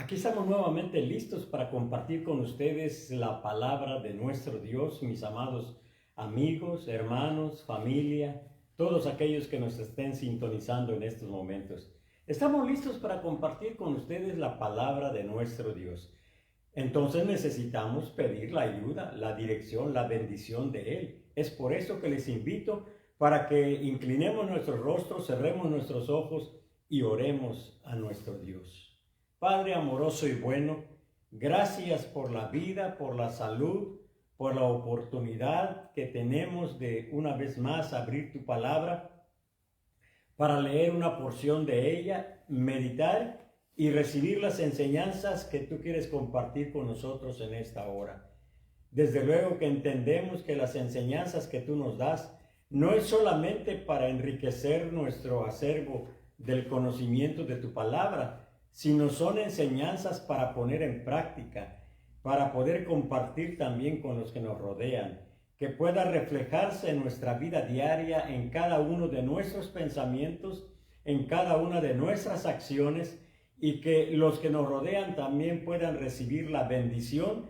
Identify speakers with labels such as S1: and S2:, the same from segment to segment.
S1: Aquí estamos nuevamente listos para compartir con ustedes la palabra de nuestro Dios, mis amados amigos, hermanos, familia, todos aquellos que nos estén sintonizando en estos momentos. Estamos listos para compartir con ustedes la palabra de nuestro Dios. Entonces necesitamos pedir la ayuda, la dirección, la bendición de Él. Es por eso que les invito para que inclinemos nuestros rostros, cerremos nuestros ojos y oremos a nuestro Dios. Padre amoroso y bueno, gracias por la vida, por la salud, por la oportunidad que tenemos de una vez más abrir tu palabra para leer una porción de ella, meditar y recibir las enseñanzas que tú quieres compartir con nosotros en esta hora. Desde luego que entendemos que las enseñanzas que tú nos das no es solamente para enriquecer nuestro acervo del conocimiento de tu palabra, sino son enseñanzas para poner en práctica, para poder compartir también con los que nos rodean, que pueda reflejarse en nuestra vida diaria, en cada uno de nuestros pensamientos, en cada una de nuestras acciones, y que los que nos rodean también puedan recibir la bendición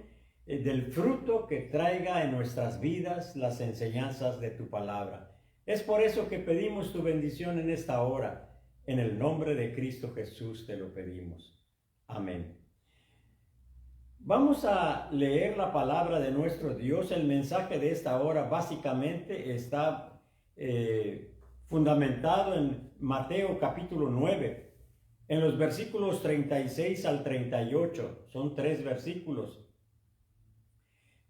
S1: del fruto que traiga en nuestras vidas las enseñanzas de tu palabra. Es por eso que pedimos tu bendición en esta hora. En el nombre de Cristo Jesús te lo pedimos. Amén. Vamos a leer la palabra de nuestro Dios. El mensaje de esta hora básicamente está fundamentado en Mateo capítulo 9, en los versículos 36 al 38. Son 3 versículos.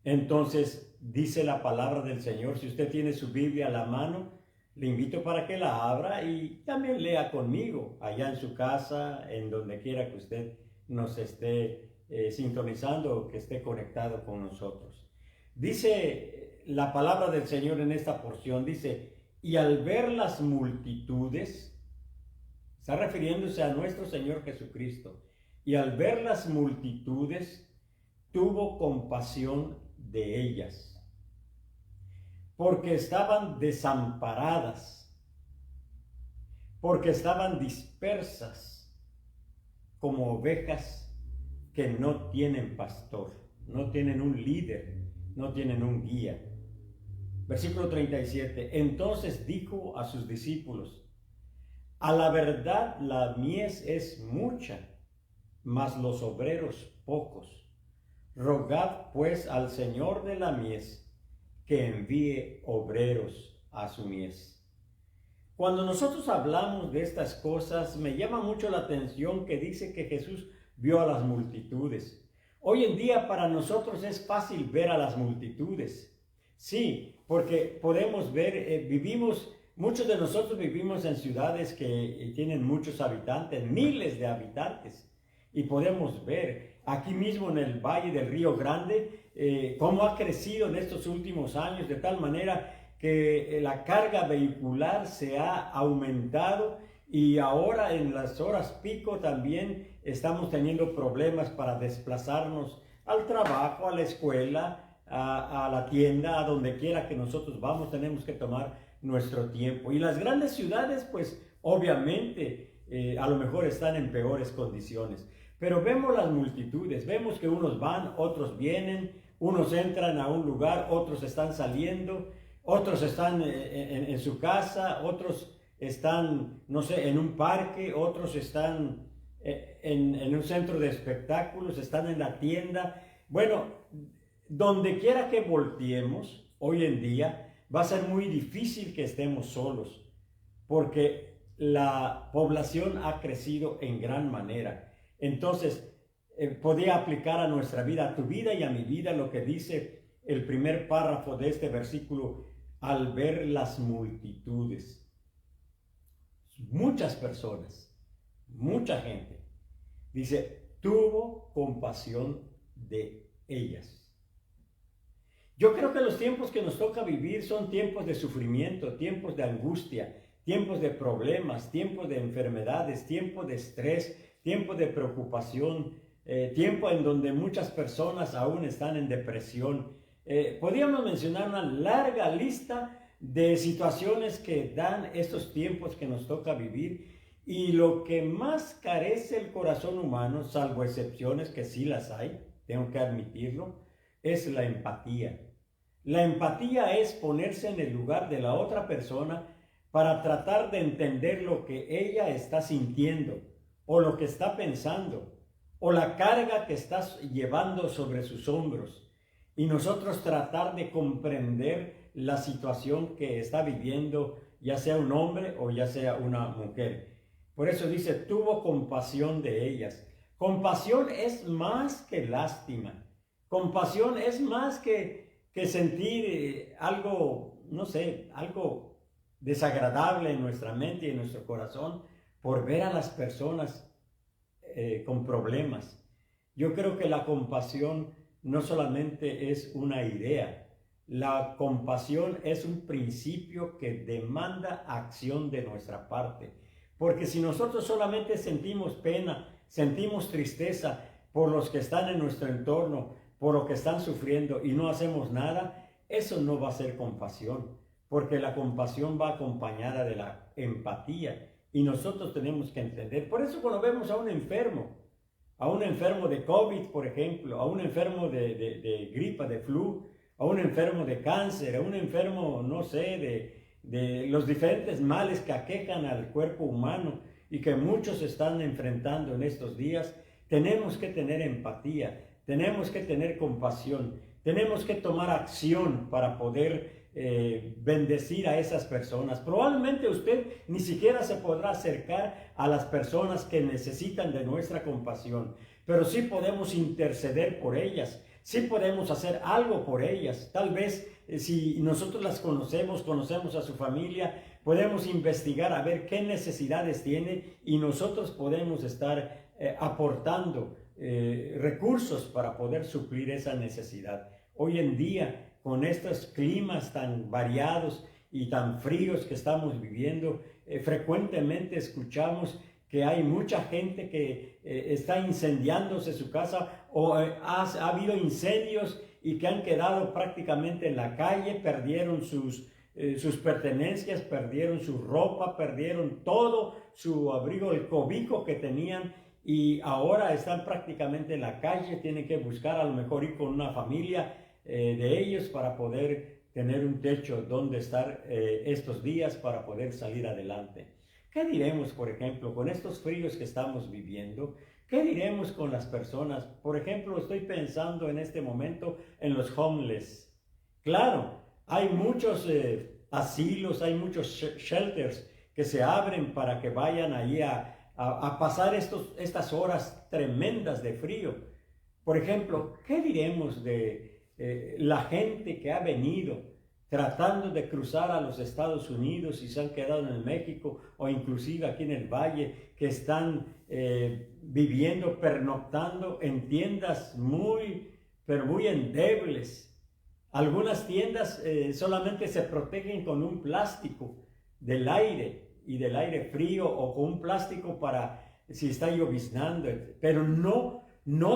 S1: Entonces dice la palabra del Señor. Si usted tiene su Biblia a la mano, le invito para que la abra y también lea conmigo allá en su casa, en donde quiera que usted nos esté sintonizando o que esté conectado con nosotros. Dice la palabra del Señor en esta porción, dice, y al ver las multitudes, está refiriéndose a nuestro Señor Jesucristo, y al ver las multitudes, tuvo compasión de ellas, porque estaban desamparadas, porque estaban dispersas como ovejas que no tienen pastor, no tienen un líder, no tienen un guía. Versículo 37, entonces dijo a sus discípulos, a la verdad la mies es mucha, mas los obreros pocos. Rogad pues al Señor de la mies que envíe obreros a su mies. Cuando nosotros hablamos de estas cosas, me llama mucho la atención que dice que Jesús vio a las multitudes. Hoy en día para nosotros es fácil ver a las multitudes. Sí, porque podemos ver, muchos de nosotros vivimos en ciudades que tienen muchos habitantes, miles de habitantes. Y podemos ver aquí mismo en el Valle del Río Grande cómo ha crecido en estos últimos años, de tal manera que la carga vehicular se ha aumentado y ahora en las horas pico también estamos teniendo problemas para desplazarnos al trabajo, a la escuela, a la tienda, a donde quiera que nosotros vamos, tenemos que tomar nuestro tiempo. Y las grandes ciudades, pues obviamente a lo mejor están en peores condiciones. Pero vemos las multitudes, vemos que unos van, otros vienen, unos entran a un lugar, otros están saliendo, otros están en su casa, otros están, no sé, en un parque, otros están en un centro de espectáculos, están en la tienda. Bueno, donde quiera que volteemos, hoy en día, va a ser muy difícil que estemos solos, porque la población ha crecido en gran manera. Entonces, podía aplicar a nuestra vida, a tu vida y a mi vida, lo que dice el primer párrafo de este versículo, al ver las multitudes. Muchas personas, mucha gente, dice, tuvo compasión de ellas. Yo creo que los tiempos que nos toca vivir son tiempos de sufrimiento, tiempos de angustia, tiempos de problemas, tiempos de enfermedades, tiempos de estrés, tiempo de preocupación, tiempo en donde muchas personas aún están en depresión. Podríamos mencionar una larga lista de situaciones que dan estos tiempos que nos toca vivir Y lo que más carece el corazón humano, salvo excepciones que sí las hay, tengo que admitirlo, es la empatía. La empatía es ponerse en el lugar de la otra persona para tratar de entender lo que ella está sintiendo o lo que está pensando o la carga que está llevando sobre sus hombros. Y nosotros tratar de comprender la situación que está viviendo, ya sea un hombre o ya sea una mujer. Por eso dice, tuvo compasión de ellas. Compasión es más que lástima. Compasión es más que sentir algo, no sé, algo desagradable en nuestra mente y en nuestro corazón por ver a las personas con problemas. Yo creo que la compasión no solamente es una idea, la compasión es un principio que demanda acción de nuestra parte. Porque si nosotros solamente sentimos pena, sentimos tristeza por los que están en nuestro entorno, por lo que están sufriendo y no hacemos nada, eso no va a ser compasión, porque la compasión va acompañada de la empatía y nosotros tenemos que entender. Por eso cuando vemos a un enfermo de COVID, por ejemplo, a un enfermo de gripa, de flu, a un enfermo de cáncer, a un enfermo, no sé, de los diferentes males que aquejan al cuerpo humano y que muchos están enfrentando en estos días, tenemos que tener empatía, tenemos que tener compasión, tenemos que tomar acción para poder bendecir a esas personas. Probablemente usted ni siquiera se podrá acercar a las personas que necesitan de nuestra compasión, pero sí podemos interceder por ellas, sí podemos hacer algo por ellas. Tal vez si nosotros las conocemos a su familia, podemos investigar a ver qué necesidades tiene y nosotros podemos estar aportando recursos para poder suplir esa necesidad. Hoy en día, con estos climas tan variados y tan fríos que estamos viviendo, frecuentemente escuchamos que hay mucha gente que está incendiándose su casa o ha habido incendios y que han quedado prácticamente en la calle, perdieron sus pertenencias, perdieron su ropa, perdieron todo su abrigo, el cobijo que tenían y ahora están prácticamente en la calle, tienen que buscar a lo mejor ir con una familia de ellos para poder tener un techo donde estar estos días para poder salir adelante. ¿Qué diremos, por ejemplo, con estos fríos que estamos viviendo? ¿Qué diremos con las personas? Por ejemplo, estoy pensando en este momento en los homeless. Claro, hay muchos asilos, hay muchos shelters que se abren para que vayan ahí a pasar estas horas tremendas de frío. Por ejemplo, ¿qué diremos de la gente que ha venido tratando de cruzar a los Estados Unidos y se han quedado en México o inclusive aquí en el Valle, que están viviendo, pernoctando en tiendas pero muy endebles? Algunas tiendas solamente se protegen con un plástico del aire y del aire frío o con un plástico para si está lloviznando, pero no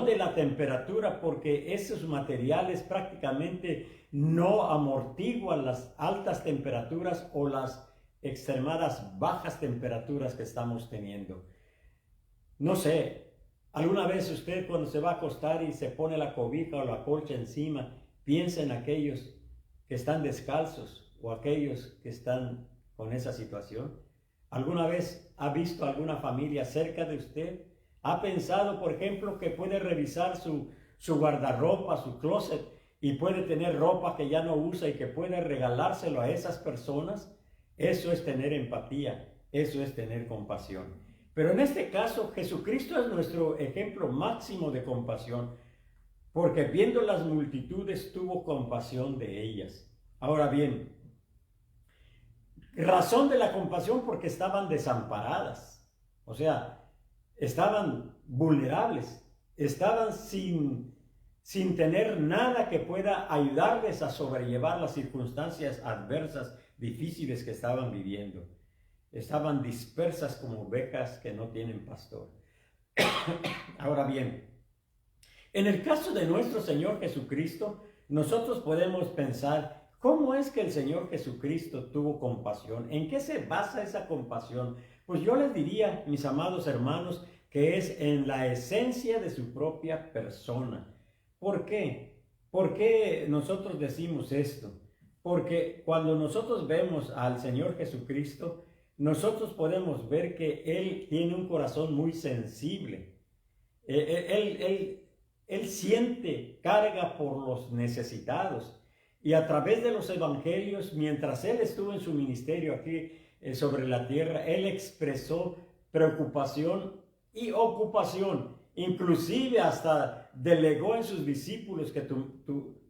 S1: de la temperatura, porque esos materiales prácticamente no amortiguan las altas temperaturas o las extremadas bajas temperaturas que estamos teniendo. No sé, alguna vez usted cuando se va a acostar y se pone la cobija o la colcha encima, piensa en aquellos que están descalzos o aquellos que están con esa situación. ¿Alguna vez ha visto alguna familia cerca de usted? ¿Ha pensado, por ejemplo, que puede revisar su guardarropa, su closet, y puede tener ropa que ya no usa y que puede regalárselo a esas personas? Eso es tener empatía, eso es tener compasión. Pero en este caso, Jesucristo es nuestro ejemplo máximo de compasión, porque viendo las multitudes tuvo compasión de ellas. Ahora bien, razón de la compasión porque estaban desamparadas, o sea, estaban vulnerables, estaban sin tener nada que pueda ayudarles a sobrellevar las circunstancias adversas, difíciles que estaban viviendo. Estaban dispersas como ovejas que no tienen pastor. Ahora bien, en el caso de nuestro Señor Jesucristo, nosotros podemos pensar, ¿cómo es que el Señor Jesucristo tuvo compasión? ¿En qué se basa esa compasión? Pues yo les diría, mis amados hermanos, que es en la esencia de su propia persona. ¿Por qué? ¿Por qué nosotros decimos esto? Porque cuando nosotros vemos al Señor Jesucristo, nosotros podemos ver que Él tiene un corazón muy sensible. Él siente carga por los necesitados. Y a través de los evangelios, mientras Él estuvo en su ministerio aquí sobre la tierra, Él expresó preocupación y ocupación. Inclusive hasta delegó en sus discípulos que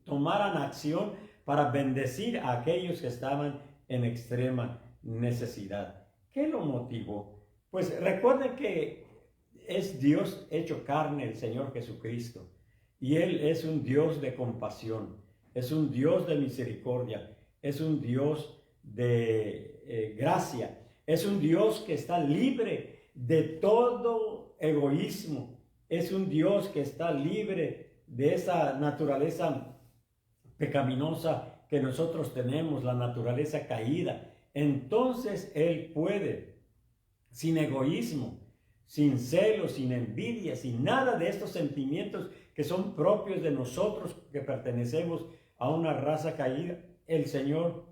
S1: tomaran acción para bendecir a aquellos que estaban en extrema necesidad. ¿Qué lo motivó? Pues recuerden que es Dios hecho carne, el Señor Jesucristo, y Él es un Dios de compasión, es un Dios de misericordia, es un Dios de gracia, es un Dios que está libre de todo egoísmo, es un Dios que está libre de esa naturaleza pecaminosa que nosotros tenemos, la naturaleza caída. Entonces Él puede, sin egoísmo, sin celos, sin envidia, sin nada de estos sentimientos que son propios de nosotros que pertenecemos a una raza caída, el Señor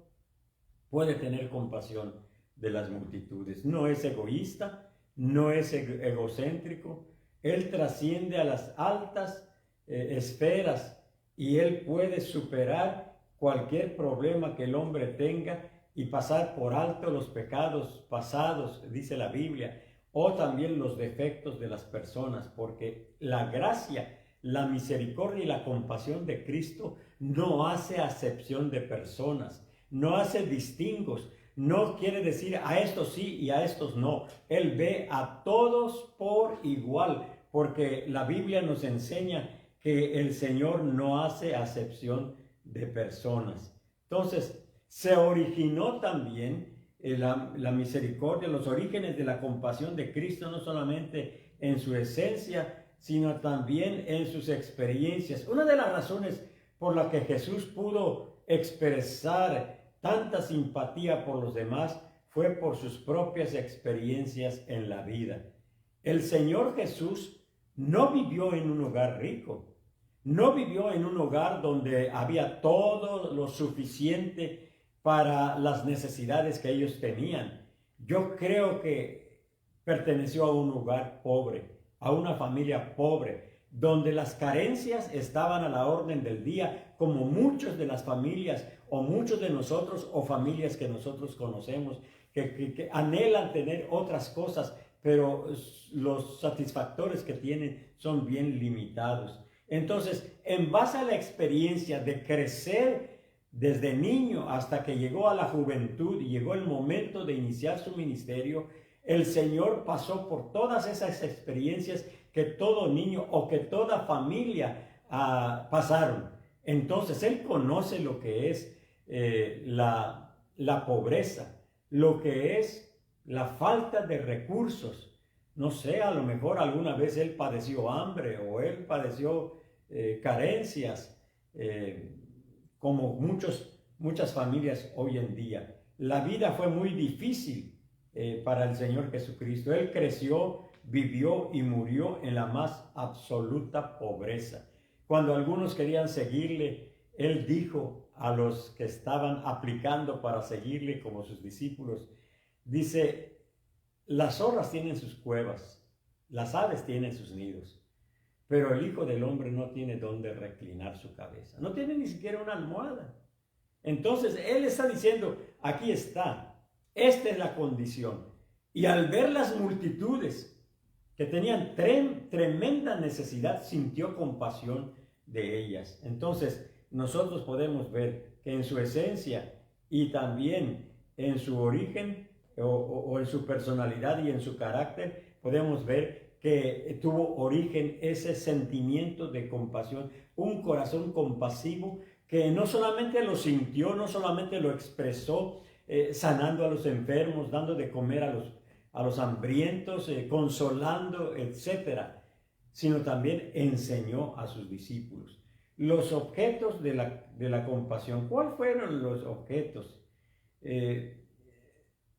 S1: puede tener compasión de las multitudes. No es egoísta, no es egocéntrico. Él trasciende a las altas esferas y Él puede superar cualquier problema que el hombre tenga y pasar por alto los pecados pasados, dice la Biblia, o también los defectos de las personas, porque la gracia, la misericordia y la compasión de Cristo no hace acepción de personas, no hace distingos, no quiere decir a estos sí y a estos no. Él ve a todos por igual, porque la Biblia nos enseña que el Señor no hace acepción de personas. Entonces, se originó también la misericordia, los orígenes de la compasión de Cristo, no solamente en su esencia, sino también en sus experiencias. Una de las razones por la que Jesús pudo expresar tanta simpatía por los demás fue por sus propias experiencias en la vida. El Señor Jesús no vivió en un hogar rico, no vivió en un hogar donde había todo lo suficiente para las necesidades que ellos tenían. Yo creo que perteneció a un hogar pobre, a una familia pobre, donde las carencias estaban a la orden del día, como muchas de las familias o muchos de nosotros o familias que nosotros conocemos, que anhelan tener otras cosas, pero los satisfactores que tienen son bien limitados. Entonces, en base a la experiencia de crecer desde niño hasta que llegó a la juventud y llegó el momento de iniciar su ministerio, el Señor pasó por todas esas experiencias que todo niño o que toda familia pasaron. Entonces, Él conoce lo que es la pobreza, lo que es la falta de recursos. No sé, a lo mejor alguna vez Él padeció hambre o Él padeció carencias, como muchas familias hoy en día. La vida fue muy difícil para el Señor Jesucristo. Él creció, vivió y murió en la más absoluta pobreza. Cuando algunos querían seguirle, Él dijo a los que estaban aplicando para seguirle como sus discípulos, dice, las zorras tienen sus cuevas, las aves tienen sus nidos, pero el Hijo del Hombre no tiene dónde reclinar su cabeza. No tiene ni siquiera una almohada. Entonces, Él está diciendo, aquí está. Esta es la condición. Y al ver las multitudes que tenían tremenda necesidad, sintió compasión de ellas. Entonces, nosotros podemos ver que en su esencia y también en su origen o en su personalidad y en su carácter, podemos ver que tuvo origen ese sentimiento de compasión, un corazón compasivo que no solamente lo sintió, no solamente lo expresó, sanando a los enfermos, dando de comer a los hambrientos, consolando, etcétera, sino también enseñó a sus discípulos. Los objetos de la compasión, ¿cuáles fueron los objetos?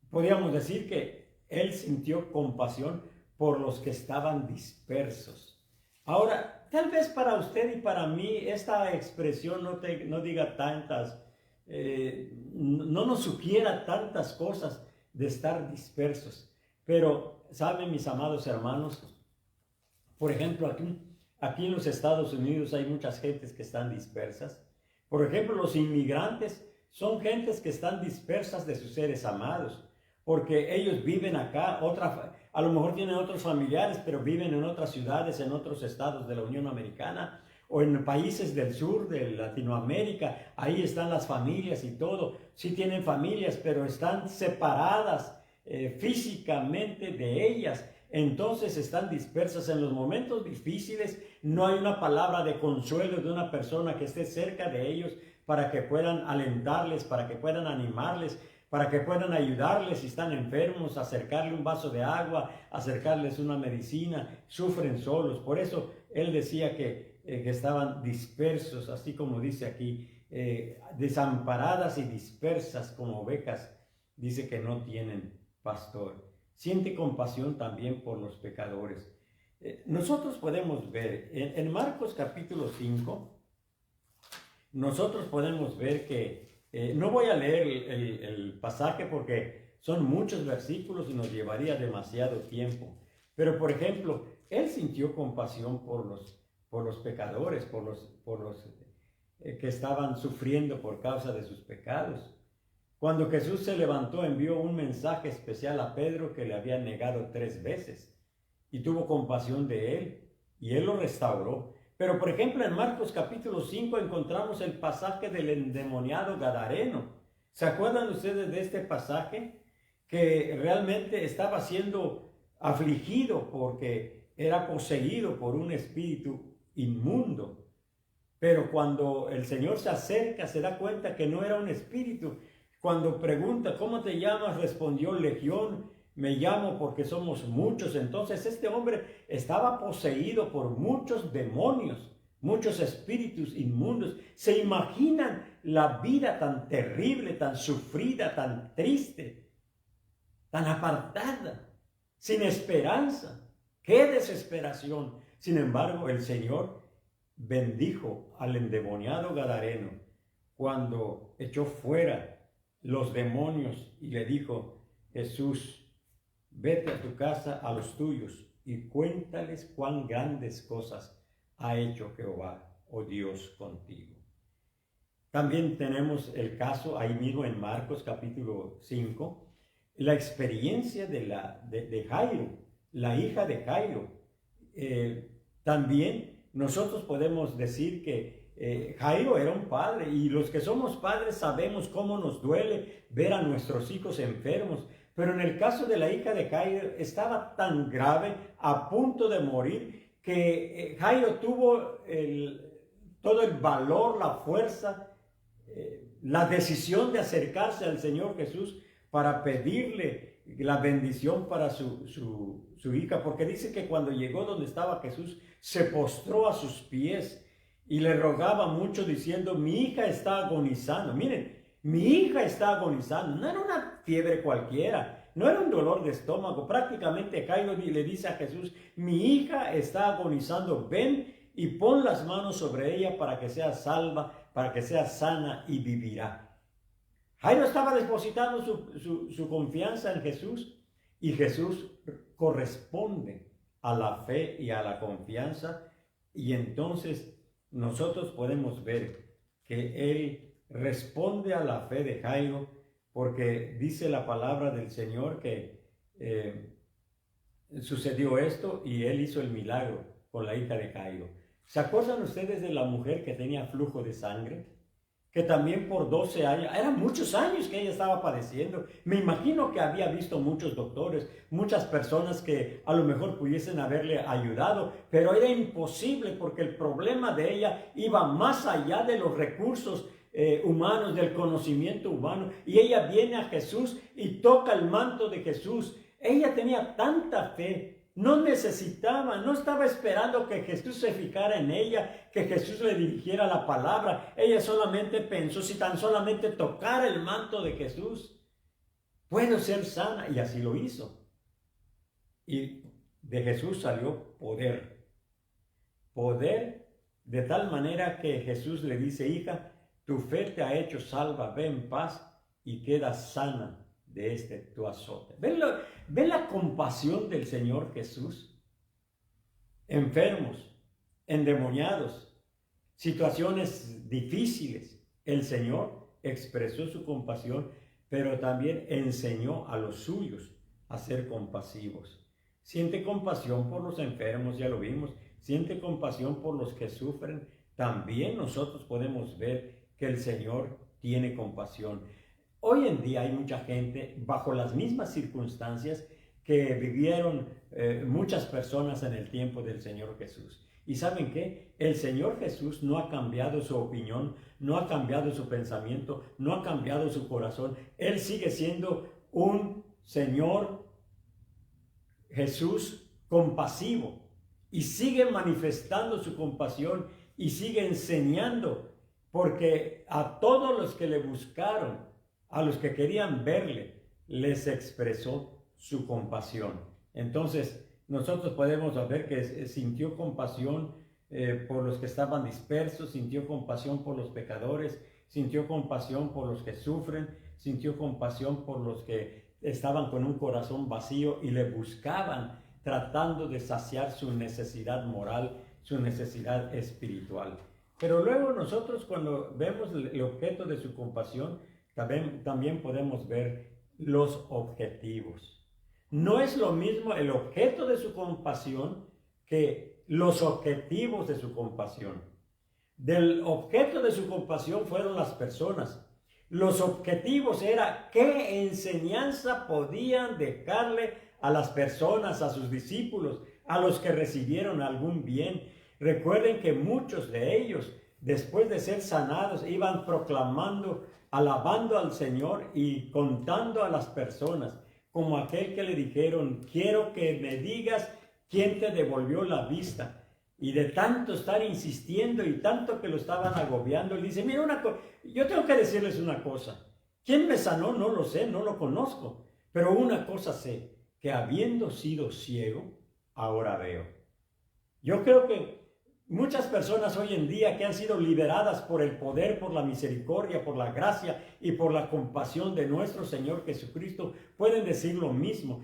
S1: Podríamos decir que Él sintió compasión por los que estaban dispersos. Ahora, tal vez para usted y para mí esta expresión no diga tantas, no nos sugiera tantas cosas de estar dispersos. Pero, ¿saben, mis amados hermanos? Por ejemplo, aquí en los Estados Unidos hay muchas gentes que están dispersas. Por ejemplo, los inmigrantes son gentes que están dispersas de sus seres amados, porque ellos viven acá, a lo mejor tienen otros familiares, pero viven en otras ciudades, en otros estados de la Unión Americana, o en países del sur de Latinoamérica. Ahí están las familias y todo. Sí tienen familias, pero están separadas físicamente de ellas. Entonces están dispersas en los momentos difíciles. No hay una palabra de consuelo de una persona que esté cerca de ellos para que puedan alentarles, para que puedan animarles, para que puedan ayudarles si están enfermos, acercarle un vaso de agua, acercarles una medicina. Sufren solos. Por eso él decía que estaban dispersos, así como dice aquí, desamparadas y dispersas como ovejas. Dice que no tienen pastor. Siente compasión también por los pecadores. Nosotros podemos ver en Marcos capítulo 5, nosotros podemos ver que, no voy a leer el pasaje porque son muchos versículos y nos llevaría demasiado tiempo, pero por ejemplo, él sintió compasión por los pecadores, por los que estaban sufriendo por causa de sus pecados. Cuando Jesús se levantó, envió un mensaje especial a Pedro que le había negado 3 veces y tuvo compasión de él y él lo restauró. Pero por ejemplo en Marcos capítulo 5 encontramos el pasaje del endemoniado gadareno. ¿Se acuerdan ustedes de este pasaje? Que realmente estaba siendo afligido porque era poseído por un espíritu inmundo. Pero cuando el Señor se acerca, se da cuenta que no era un espíritu. Cuando pregunta, ¿cómo te llamas?, respondió, Legión, me llamo porque somos muchos. Entonces este hombre estaba poseído por muchos demonios, muchos espíritus inmundos. ¿Se imaginan la vida tan terrible, tan sufrida, tan triste, tan apartada, sin esperanza? ¡Qué desesperación! Sin embargo, el Señor bendijo al endemoniado gadareno cuando echó fuera los demonios y le dijo, Jesús, vete a tu casa, a los tuyos, y cuéntales cuán grandes cosas ha hecho Jehová, oh Dios, contigo. También tenemos el caso ahí mismo en Marcos capítulo 5, la experiencia de Jairo, la hija de Jairo. También nosotros podemos decir que Jairo era un padre, y los que somos padres sabemos cómo nos duele ver a nuestros hijos enfermos. Pero en el caso de la hija de Jairo estaba tan grave, a punto de morir, que Jairo tuvo todo el valor, la fuerza, la decisión de acercarse al Señor Jesús para pedirle la bendición para su hija, porque dice que cuando llegó donde estaba Jesús, se postró a sus pies y le rogaba mucho diciendo, mi hija está agonizando. Miren, mi hija está agonizando. No era una fiebre cualquiera, no era un dolor de estómago. Prácticamente Jairo le dice a Jesús, mi hija está agonizando, ven y pon las manos sobre ella para que sea salva, para que sea sana y vivirá. Jairo estaba depositando su confianza en Jesús, y Jesús corresponde a la fe y a la confianza, y entonces nosotros podemos ver que Él responde a la fe de Jairo, porque dice la palabra del Señor que sucedió esto y Él hizo el milagro con la hija de Jairo. ¿Se acuerdan ustedes de la mujer que tenía flujo de sangre? Que también por 12 años, eran muchos años que ella estaba padeciendo. Me imagino que había visto muchos doctores, muchas personas que a lo mejor pudiesen haberle ayudado, pero era imposible porque el problema de ella iba más allá de los recursos humanos, del conocimiento humano. Y ella viene a Jesús y toca el manto de Jesús. Ella tenía tanta fe. No necesitaba, no estaba esperando que Jesús se fijara en ella, que Jesús le dirigiera la palabra. Ella solamente pensó, si tan solamente tocara el manto de Jesús, puedo ser sana. Y así lo hizo. Y de Jesús salió poder. Poder de tal manera que Jesús le dice, hija, tu fe te ha hecho salva, ve en paz y queda sana de tu azote. ¿Ven la compasión del Señor Jesús? Enfermos, endemoniados, situaciones difíciles. El Señor expresó su compasión, pero también enseñó a los suyos a ser compasivos. Siente compasión por los enfermos, ya lo vimos. Siente compasión por los que sufren. También nosotros podemos ver que el Señor tiene compasión. Hoy en día hay mucha gente bajo las mismas circunstancias que vivieron muchas personas en el tiempo del Señor Jesús. ¿Y saben qué? El Señor Jesús no ha cambiado su opinión, no ha cambiado su pensamiento, no ha cambiado su corazón. Él sigue siendo un Señor Jesús compasivo y sigue manifestando su compasión y sigue enseñando, porque a todos los que le buscaron, a los que querían verle, les expresó su compasión. Entonces, nosotros podemos ver que sintió compasión por los que estaban dispersos, sintió compasión por los pecadores, sintió compasión por los que sufren, sintió compasión por los que estaban con un corazón vacío y le buscaban tratando de saciar su necesidad moral, su necesidad espiritual. Pero luego nosotros cuando vemos el objeto de su compasión, también podemos ver los objetivos. No es lo mismo el objeto de su compasión que los objetivos de su compasión. Del objeto de su compasión fueron las personas. Los objetivos era qué enseñanza podían dejarle a las personas, a sus discípulos, a los que recibieron algún bien. Recuerden que muchos de ellos, después de ser sanados, iban proclamando, alabando al Señor y contando a las personas, como aquel que le dijeron, quiero que me digas quién te devolvió la vista. Y de tanto estar insistiendo y tanto que lo estaban agobiando, él dice, mira, yo tengo que decirles una cosa. ¿Quién me sanó? No lo sé, no lo conozco. Pero una cosa sé, que habiendo sido ciego, ahora veo. Yo creo que muchas personas hoy en día que han sido liberadas por el poder, por la misericordia, por la gracia y por la compasión de nuestro Señor Jesucristo, pueden decir lo mismo.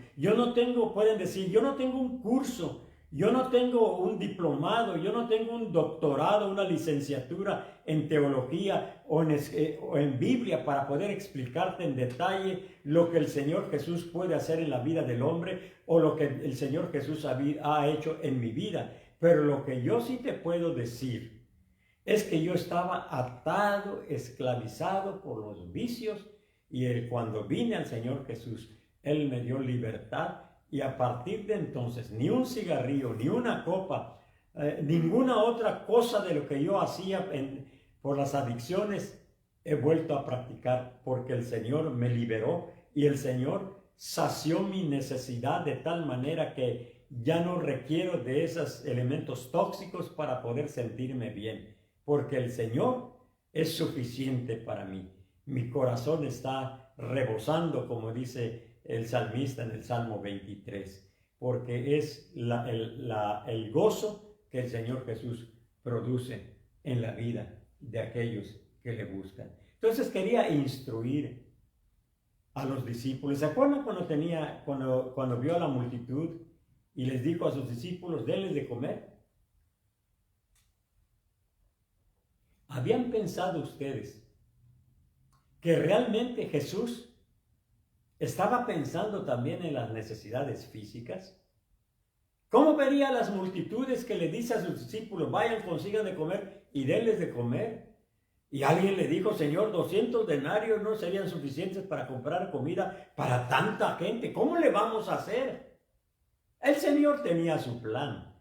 S1: Pueden decir, yo no tengo un curso, yo no tengo un diplomado, yo no tengo un doctorado, una licenciatura en teología o en Biblia para poder explicarte en detalle lo que el Señor Jesús puede hacer en la vida del hombre o lo que el Señor Jesús ha hecho en mi vida. Pero lo que yo sí te puedo decir es que yo estaba atado, esclavizado por los vicios y cuando vine al Señor Jesús, Él me dio libertad. Y a partir de entonces, ni un cigarrillo, ni una copa, ninguna otra cosa de lo que yo hacía por las adicciones, he vuelto a practicar porque el Señor me liberó y el Señor sació mi necesidad de tal manera que ya no requiero de esos elementos tóxicos para poder sentirme bien, porque el Señor es suficiente para mí. Mi corazón está rebosando, como dice el salmista en el Salmo 23, porque es el gozo que el Señor Jesús produce en la vida de aquellos que le buscan. Entonces quería instruir a los discípulos. ¿Se acuerdan cuando vio a la multitud y les dijo a sus discípulos, denles de comer? ¿Habían pensado ustedes que realmente Jesús estaba pensando también en las necesidades físicas? ¿Cómo vería a las multitudes que le dice a sus discípulos, vayan, consigan de comer y denles de comer? Y alguien le dijo, Señor, 200 denarios no serían suficientes para comprar comida para tanta gente. ¿Cómo le vamos a hacer? El Señor tenía su plan.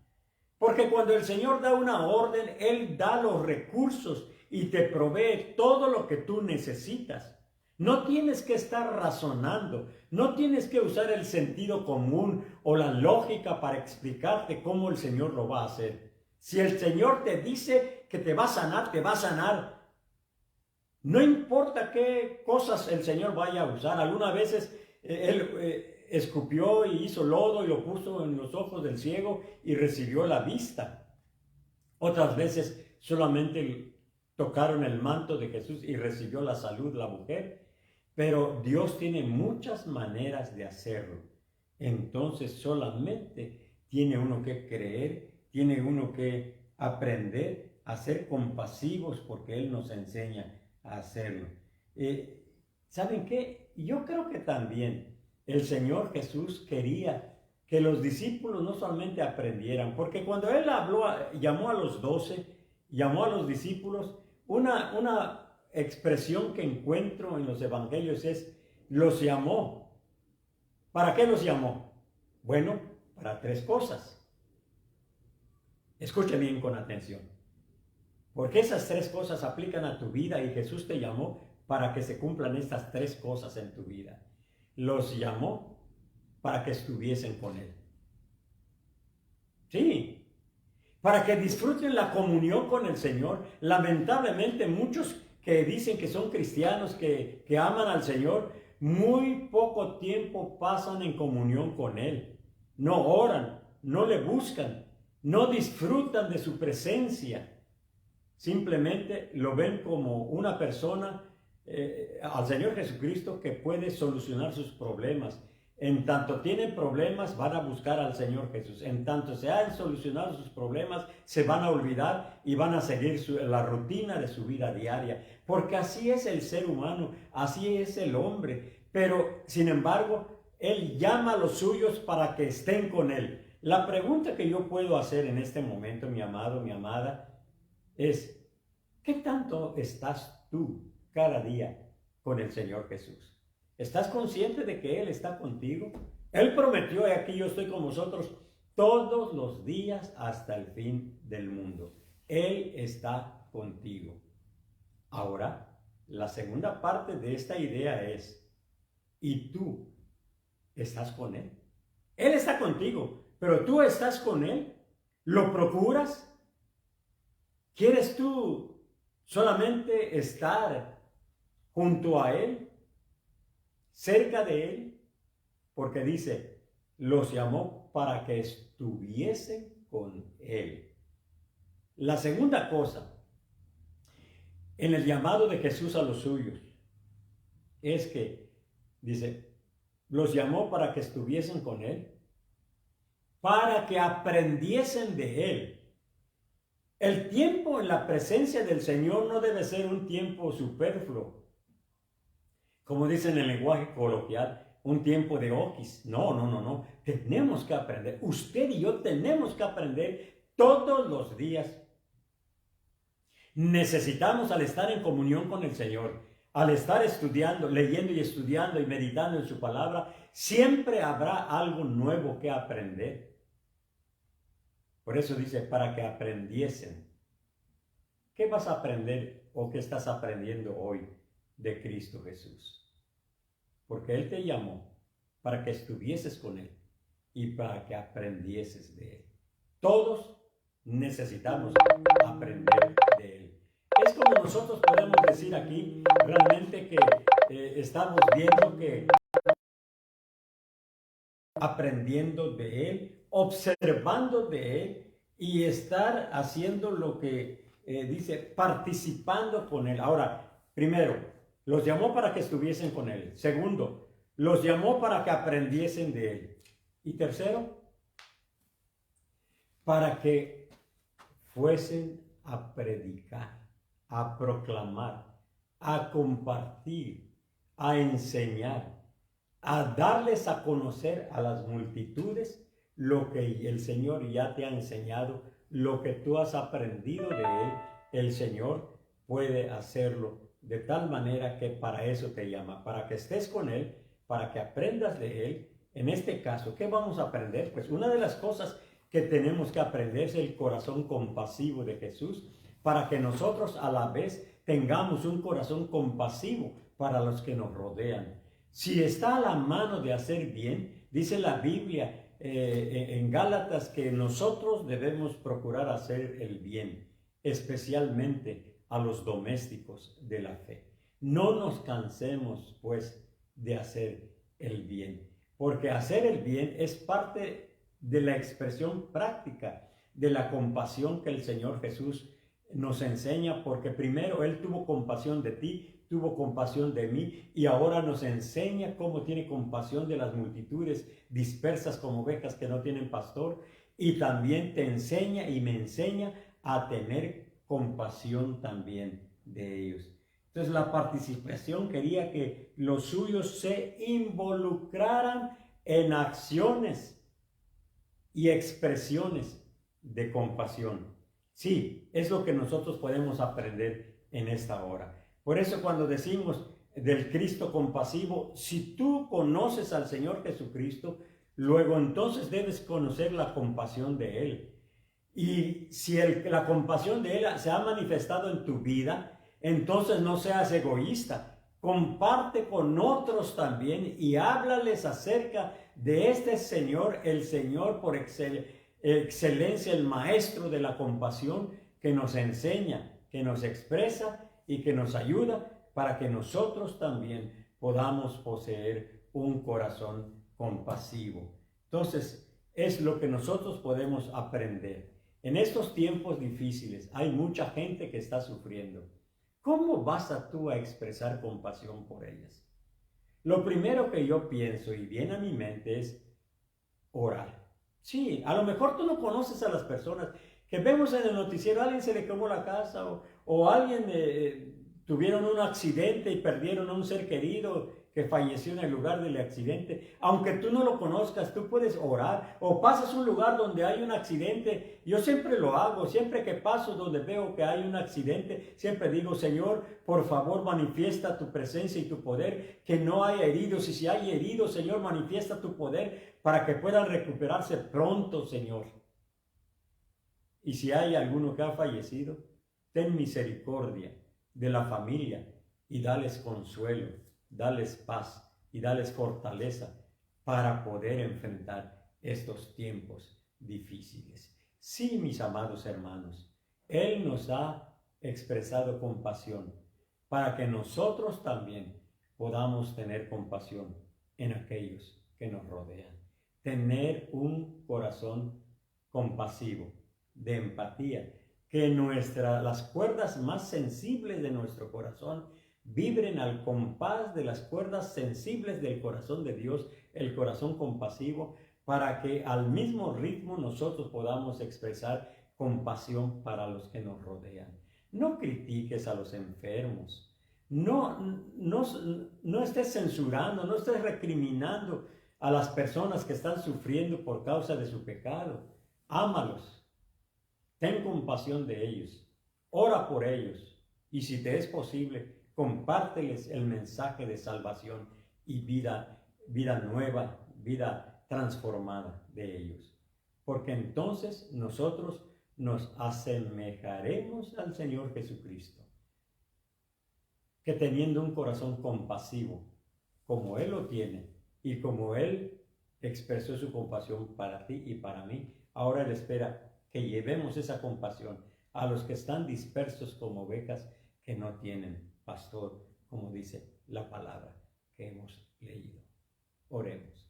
S1: Porque cuando el Señor da una orden, Él da los recursos y te provee todo lo que tú necesitas. No tienes que estar razonando, no tienes que usar el sentido común o la lógica para explicarte cómo el Señor lo va a hacer. Si el Señor te dice que te va a sanar, te va a sanar. No importa qué cosas el Señor vaya a usar. Algunas veces escupió y hizo lodo y lo puso en los ojos del ciego y recibió la vista. Otras veces solamente tocaron el manto de Jesús y recibió la salud la mujer. Pero Dios tiene muchas maneras de hacerlo. Entonces solamente tiene uno que creer, tiene uno que aprender a ser compasivos porque Él nos enseña a hacerlo. ¿Saben qué? Yo creo que también el Señor Jesús quería que los discípulos no solamente aprendieran, porque cuando Él llamó a los 12, llamó a los discípulos, una expresión que encuentro en los evangelios es, los llamó. ¿Para qué los llamó? Bueno, para 3 cosas. Escuche bien con atención, porque esas 3 cosas aplican a tu vida y Jesús te llamó para que se cumplan estas 3 cosas en tu vida. Los llamó para que estuviesen con Él. Sí, para que disfruten la comunión con el Señor. Lamentablemente muchos que dicen que son cristianos, que aman al Señor, muy poco tiempo pasan en comunión con Él. No oran, no le buscan, no disfrutan de su presencia. Simplemente lo ven como una persona, al Señor Jesucristo, que puede solucionar sus problemas. En tanto tienen problemas, van a buscar al Señor Jesús. En tanto se han solucionado sus problemas, se van a olvidar y van a seguir la rutina de su vida diaria. Porque así es el ser humano, así es el hombre. Pero, sin embargo, Él llama a los suyos para que estén con Él. La pregunta que yo puedo hacer en este momento, mi amado, mi amada, es, ¿qué tanto estás tú cada día con el Señor Jesús? ¿Estás consciente de que Él está contigo? Él prometió, y aquí yo estoy con vosotros todos los días hasta el fin del mundo. Él está contigo. Ahora, la segunda parte de esta idea es, ¿y tú estás con Él? Él está contigo, pero tú estás con Él. ¿Lo procuras? ¿Quieres tú solamente estar junto a Él, cerca de Él? Porque dice, los llamó para que estuviesen con Él. La segunda cosa, en el llamado de Jesús a los suyos, es que, dice, los llamó para que estuviesen con Él, para que aprendiesen de Él. El tiempo en la presencia del Señor no debe ser un tiempo superfluo. Como dicen en el lenguaje coloquial, un tiempo de oquis. No. Tenemos que aprender. Usted y yo tenemos que aprender todos los días. Necesitamos, al estar en comunión con el Señor, al estar estudiando, leyendo y estudiando y meditando en su palabra, siempre habrá algo nuevo que aprender. Por eso dice, para que aprendiesen. ¿Qué vas a aprender o qué estás aprendiendo hoy de Cristo Jesús? Porque Él te llamó para que estuvieses con Él y para que aprendieses de Él. Todos necesitamos aprender de Él. Es como nosotros podemos decir aquí realmente que estamos viendo que aprendiendo de Él, observando de Él y estar haciendo lo que dice, participando con Él. Ahora, primero, los llamó para que estuviesen con Él. Segundo, los llamó para que aprendiesen de Él. Y tercero, para que fuesen a predicar, a proclamar, a compartir, a enseñar, a darles a conocer a las multitudes lo que el Señor ya te ha enseñado, lo que tú has aprendido de Él. El Señor puede hacerlo de tal manera que para eso te llama, para que estés con Él, para que aprendas de Él. En este caso, ¿qué vamos a aprender? Pues una de las cosas que tenemos que aprender es el corazón compasivo de Jesús, para que nosotros a la vez tengamos un corazón compasivo para los que nos rodean. Si está a la mano de hacer bien, dice la Biblia en Gálatas que nosotros debemos procurar hacer el bien, especialmente a los domésticos de la fe. No nos cansemos, pues, de hacer el bien. porque hacer el bien es parte de la expresión práctica de la compasión que el Señor Jesús nos enseña, porque primero Él tuvo compasión de ti, tuvo compasión de mí, y ahora nos enseña cómo tiene compasión de las multitudes dispersas como ovejas que no tienen pastor, y también te enseña y me enseña a tener compasión también de ellos. Entonces la participación quería que los suyos se involucraran en acciones y expresiones de compasión. Sí, es lo que nosotros podemos aprender en esta hora. Por eso cuando decimos del Cristo compasivo, si tú conoces al Señor Jesucristo, luego entonces debes conocer la compasión de Él. Y si la compasión de Él se ha manifestado en tu vida, entonces no seas egoísta. Comparte con otros también y háblales acerca de este Señor, el Señor por excelencia, el Maestro de la compasión, que nos enseña, que nos expresa y que nos ayuda para que nosotros también podamos poseer un corazón compasivo. Entonces, es lo que nosotros podemos aprender. En estos tiempos difíciles hay mucha gente que está sufriendo. ¿Cómo vas tú a expresar compasión por ellas? Lo primero que yo pienso y viene a mi mente es orar. Sí, a lo mejor tú no conoces a las personas que vemos en el noticiero, a alguien se le quemó la casa o alguien tuvieron un accidente y perdieron a un ser querido que falleció en el lugar del accidente. Aunque tú no lo conozcas, tú puedes orar. O pasas un lugar donde hay un accidente. Yo siempre lo hago. Siempre que paso donde veo que hay un accidente, siempre digo: Señor, por favor, manifiesta tu presencia y tu poder, que no haya heridos. Y si hay heridos, Señor, manifiesta tu poder para que puedan recuperarse pronto, Señor. Y si hay alguno que ha fallecido, ten misericordia de la familia y dales consuelo, dales paz y dales fortaleza para poder enfrentar estos tiempos difíciles. Sí, mis amados hermanos, Él nos ha expresado compasión para que nosotros también podamos tener compasión en aquellos que nos rodean. Tener un corazón compasivo, de empatía, que las cuerdas más sensibles de nuestro corazón vibren al compás de las cuerdas sensibles del corazón de Dios, el corazón compasivo, para que al mismo ritmo nosotros podamos expresar compasión para los que nos rodean. No critiques a los enfermos, no estés censurando, no estés recriminando a las personas que están sufriendo por causa de su pecado. Ámalos. Ten compasión de ellos, ora por ellos y si te es posible, compárteles el mensaje de salvación y vida nueva, vida transformada de ellos. Porque entonces nosotros nos asemejaremos al Señor Jesucristo, que teniendo un corazón compasivo, como Él lo tiene y como Él expresó su compasión para ti y para mí, ahora Él espera que llevemos esa compasión a los que están dispersos como ovejas que no tienen pastor, como dice la palabra que hemos leído. Oremos.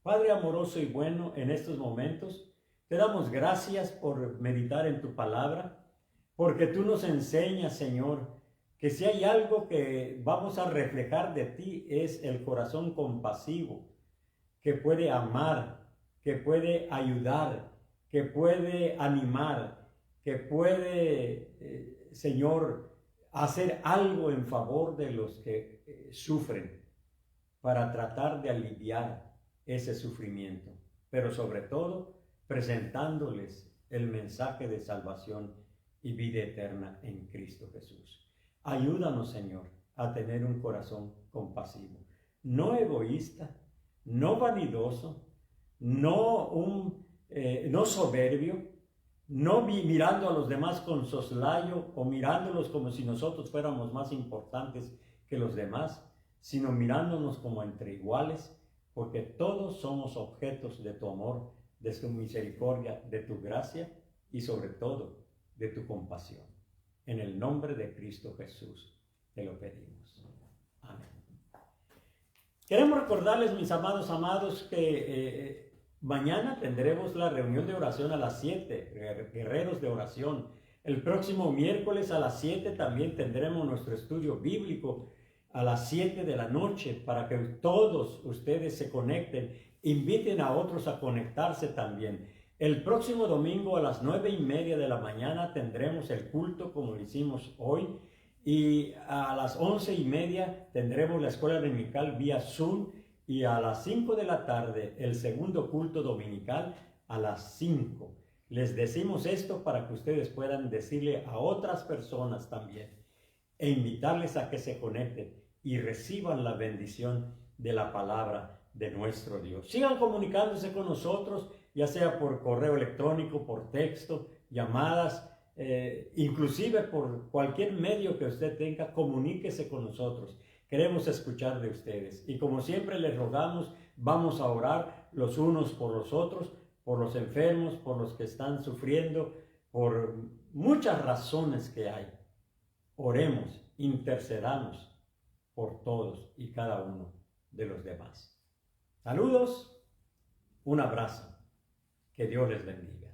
S1: Padre amoroso y bueno, en estos momentos te damos gracias por meditar en tu palabra, porque tú nos enseñas, Señor, que si hay algo que vamos a reflejar de ti es el corazón compasivo, que puede amar, que puede ayudar, que puede animar, que puede, Señor, hacer algo en favor de los que sufren para tratar de aliviar ese sufrimiento, pero sobre todo presentándoles el mensaje de salvación y vida eterna en Cristo Jesús. Ayúdanos, Señor, a tener un corazón compasivo, no egoísta, no vanidoso, no soberbio, no mirando a los demás con soslayo o mirándolos como si nosotros fuéramos más importantes que los demás, sino mirándonos como entre iguales, porque todos somos objetos de tu amor, de tu misericordia, de tu gracia y sobre todo de tu compasión. En el nombre de Cristo Jesús te lo pedimos. Amén. Queremos recordarles, mis amados, que mañana tendremos la reunión de oración a las 7, guerreros de oración. El próximo miércoles a las 7 también tendremos nuestro estudio bíblico a las 7 de la noche para que todos ustedes se conecten, inviten a otros a conectarse también. El próximo domingo a las 9:30 de la mañana tendremos el culto como lo hicimos hoy, y a las 11:30 tendremos la escuela dominical vía Zoom, y a las 5 de la tarde el segundo culto dominical a las 5. Les decimos esto para que ustedes puedan decirle a otras personas también e invitarles a que se conecten y reciban la bendición de la palabra de nuestro Dios. Sigan comunicándose con nosotros, ya sea por correo electrónico, por texto, llamadas, inclusive por cualquier medio que usted tenga. Comuníquese con nosotros. Queremos escuchar de ustedes. Y como siempre les rogamos, vamos a orar los unos por los otros, por los enfermos, por los que están sufriendo, por muchas razones que hay. Oremos, intercedamos por todos y cada uno de los demás. Saludos, un abrazo, que Dios les bendiga.